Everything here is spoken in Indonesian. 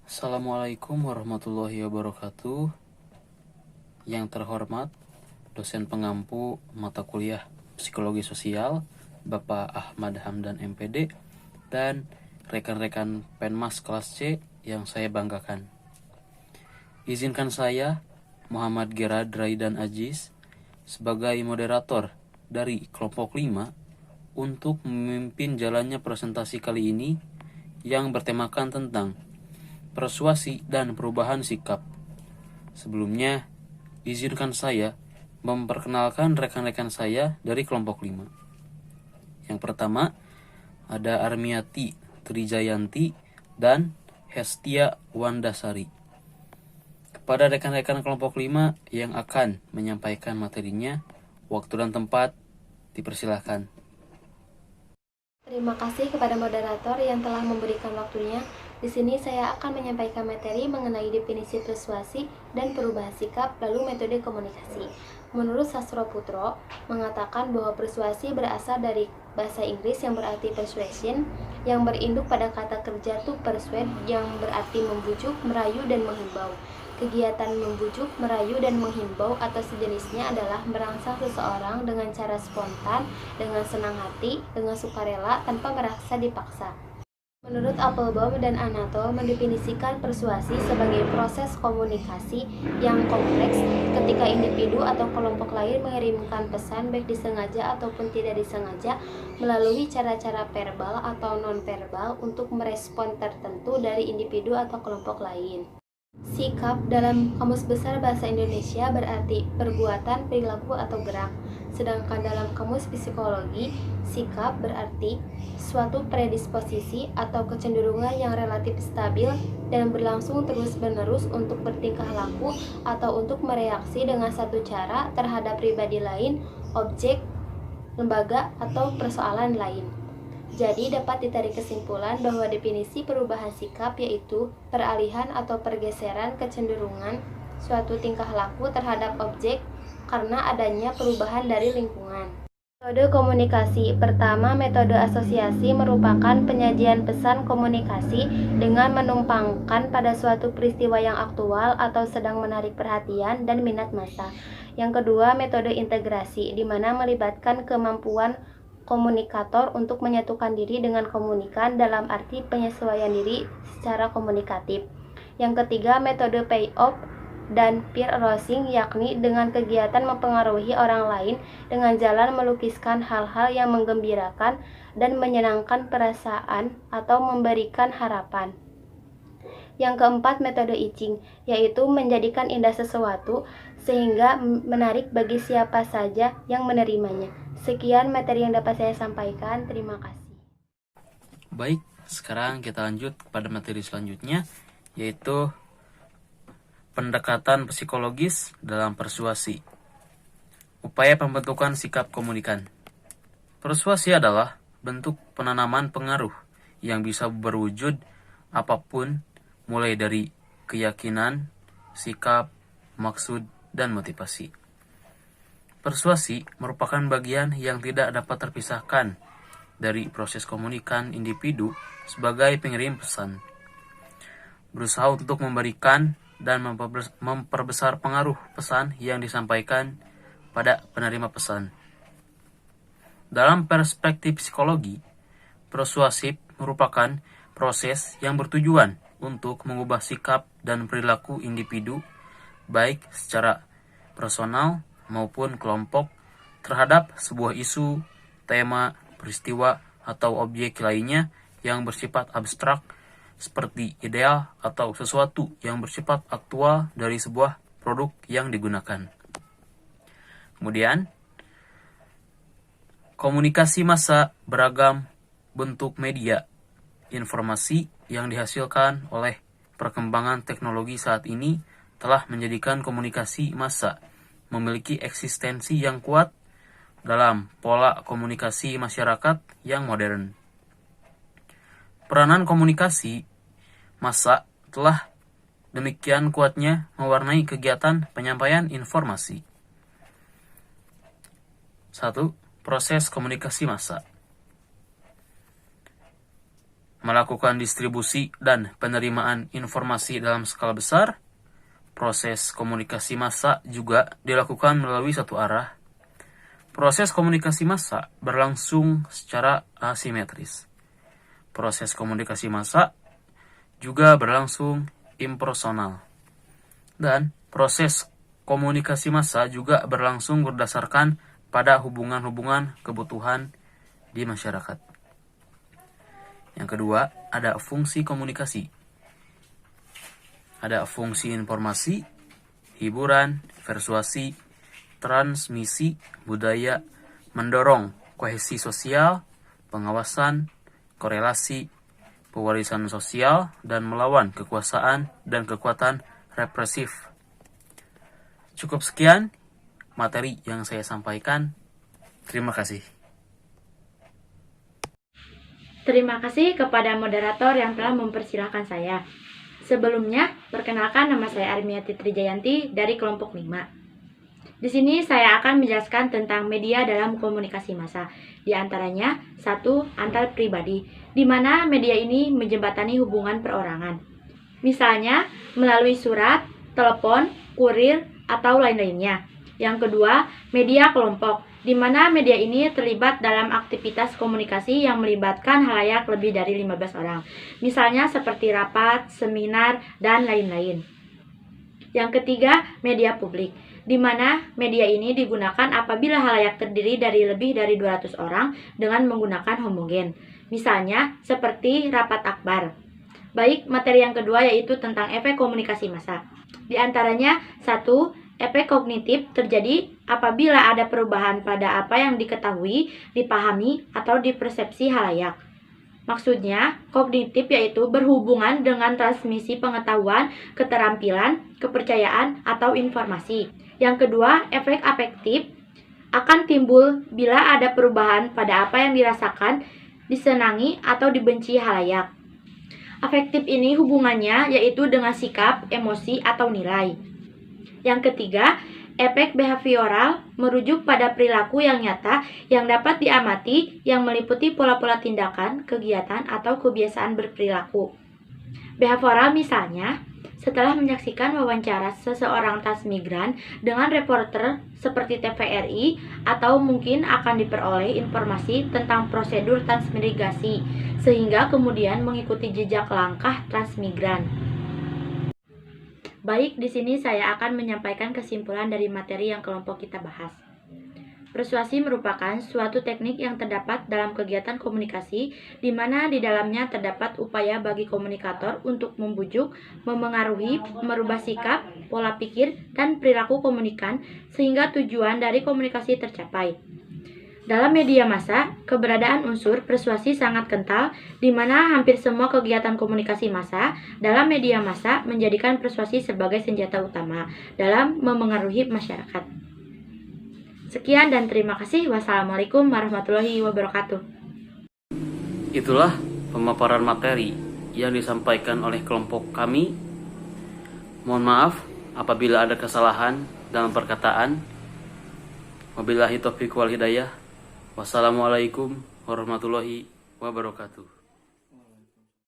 Assalamualaikum warahmatullahi wabarakatuh. Yang terhormat dosen pengampu mata kuliah Psikologi Sosial Bapak Ahmad Hamdan MPD dan rekan-rekan Penmas kelas C yang saya banggakan. Izinkan saya Muhammad Gerard Raidan Aziz sebagai moderator dari kelompok 5 untuk memimpin jalannya presentasi kali ini yang bertemakan tentang persuasi dan perubahan sikap. Sebelumnya, izinkan saya memperkenalkan rekan-rekan saya dari kelompok 5. Yang pertama, ada Armiati Trijayanti dan Hestia Wandasari. Kepada rekan-rekan kelompok 5 yang akan menyampaikan materinya, waktu dan tempat dipersilahkan. Terima kasih kepada moderator yang telah memberikan waktunya. Di sini saya akan menyampaikan materi mengenai definisi persuasi dan perubahan sikap lalu metode komunikasi. Menurut Sastroputro, mengatakan bahwa persuasi berasal dari bahasa Inggris yang berarti persuasion, yang berinduk pada kata kerja to persuade yang berarti membujuk, merayu, dan menghimbau. Kegiatan membujuk, merayu, dan menghimbau atau sejenisnya adalah merangsang seseorang dengan cara spontan, dengan senang hati, dengan sukarela, tanpa merasa dipaksa. Menurut Applebaum dan Anatol mendefinisikan persuasi sebagai proses komunikasi yang kompleks ketika individu atau kelompok lain mengirimkan pesan baik disengaja ataupun tidak disengaja melalui cara-cara verbal atau non-verbal untuk merespon tertentu dari individu atau kelompok lain. Sikap dalam Kamus Besar Bahasa Indonesia berarti perbuatan, perilaku, atau gerak. Sedangkan dalam Kamus Psikologi, sikap berarti suatu predisposisi atau kecenderungan yang relatif stabil dan berlangsung terus-menerus untuk bertingkah laku atau untuk mereaksi dengan satu cara terhadap pribadi lain, objek, lembaga, atau persoalan lain. Jadi dapat ditarik kesimpulan bahwa definisi perubahan sikap yaitu peralihan atau pergeseran kecenderungan suatu tingkah laku terhadap objek karena adanya perubahan dari lingkungan. Metode komunikasi. Pertama, metode asosiasi merupakan penyajian pesan komunikasi dengan menumpangkan pada suatu peristiwa yang aktual atau sedang menarik perhatian dan minat massa. Yang kedua, metode integrasi, di mana melibatkan kemampuan komunikator untuk menyatukan diri dengan komunikan dalam arti penyesuaian diri secara komunikatif. Yang ketiga, metode payoff dan peer arousing, yakni dengan kegiatan mempengaruhi orang lain dengan jalan melukiskan hal-hal yang menggembirakan dan menyenangkan perasaan atau memberikan harapan. Yang keempat, metode itching, yaitu menjadikan indah sesuatu sehingga menarik bagi siapa saja yang menerimanya. Sekian materi yang dapat saya sampaikan. Terima kasih. Baik, sekarang kita lanjut kepada materi selanjutnya, yaitu pendekatan psikologis dalam persuasi. Upaya pembentukan sikap komunikan. Persuasi adalah bentuk penanaman pengaruh yang bisa berwujud apapun, mulai dari keyakinan, sikap, maksud, dan motivasi. Persuasi merupakan bagian yang tidak dapat terpisahkan dari proses komunikan individu sebagai pengirim pesan. Berusaha untuk memberikan dan memperbesar pengaruh pesan yang disampaikan pada penerima pesan. Dalam perspektif psikologi, persuasif merupakan proses yang bertujuan untuk mengubah sikap dan perilaku individu, baik secara personal maupun kelompok, terhadap sebuah isu, tema, peristiwa, atau objek lainnya yang bersifat abstrak, seperti ideal atau sesuatu yang bersifat aktual dari sebuah produk yang digunakan. Kemudian, komunikasi massa beragam bentuk media informasi yang dihasilkan oleh perkembangan teknologi saat ini telah menjadikan komunikasi massa memiliki eksistensi yang kuat dalam pola komunikasi masyarakat yang modern. Peranan komunikasi massa telah demikian kuatnya mewarnai kegiatan penyampaian informasi. 1. Proses komunikasi massa. melakukan distribusi dan penerimaan informasi dalam skala besar. Proses komunikasi massa juga dilakukan melalui satu arah. Proses komunikasi massa berlangsung secara asimetris. Proses komunikasi massa juga berlangsung impersonal. Dan proses komunikasi massa juga berlangsung berdasarkan pada hubungan-hubungan kebutuhan di masyarakat. Yang kedua, ada fungsi komunikasi. Ada fungsi informasi, hiburan, persuasi, transmisi budaya, mendorong kohesi sosial, pengawasan, korelasi, pewarisan sosial, dan melawan kekuasaan dan kekuatan represif. Cukup sekian materi yang saya sampaikan. Terima kasih. Terima kasih kepada moderator yang telah mempersilahkan saya. Sebelumnya, perkenalkan nama saya Armiati Trijayanti dari kelompok 5. Di sini saya akan menjelaskan tentang media dalam komunikasi massa. Di antaranya, 1. Antar pribadi, di mana media ini menjembatani hubungan perorangan. Misalnya, melalui surat, telepon, kurir, atau lain-lainnya. Yang kedua, media kelompok, di mana media ini terlibat dalam aktivitas komunikasi yang melibatkan halayak lebih dari 15 orang. Misalnya seperti rapat, seminar, dan lain-lain. Yang ketiga, media publik, di mana media ini digunakan apabila halayak terdiri dari lebih dari 200 orang dengan menggunakan homogen. Misalnya seperti rapat akbar. Baik, materi yang kedua yaitu tentang efek komunikasi massa. Di antaranya, 1. Efek kognitif terjadi apabila ada perubahan pada apa yang diketahui, dipahami, atau dipersepsi halayak. Maksudnya, kognitif yaitu berhubungan dengan transmisi pengetahuan, keterampilan, kepercayaan, atau informasi. Yang kedua, efek afektif akan timbul bila ada perubahan pada apa yang dirasakan, disenangi, atau dibenci halayak. Afektif ini hubungannya yaitu dengan sikap, emosi, atau nilai. Yang ketiga, efek behavioral merujuk pada perilaku yang nyata yang dapat diamati yang meliputi pola-pola tindakan, kegiatan, atau kebiasaan berperilaku. Behavioral misalnya, setelah menyaksikan wawancara seseorang transmigran dengan reporter seperti TVRI, atau mungkin akan diperoleh informasi tentang prosedur transmigrasi, sehingga kemudian mengikuti jejak langkah transmigran. Baik, di sini saya akan menyampaikan kesimpulan dari materi yang kelompok kita bahas. Persuasi merupakan suatu teknik yang terdapat dalam kegiatan komunikasi, di mana di dalamnya terdapat upaya bagi komunikator untuk membujuk, memengaruhi, merubah sikap, pola pikir, dan perilaku komunikan, sehingga tujuan dari komunikasi tercapai. Dalam media massa, keberadaan unsur persuasi sangat kental, di mana hampir semua kegiatan komunikasi massa dalam media massa menjadikan persuasi sebagai senjata utama dalam memengaruhi masyarakat. Sekian dan terima kasih. Wassalamualaikum warahmatullahi wabarakatuh. Itulah pemaparan materi yang disampaikan oleh kelompok kami. Mohon maaf apabila ada kesalahan dalam perkataan. Wabillahi taufiq wal hidayah. Wassalamualaikum warahmatullahi wabarakatuh.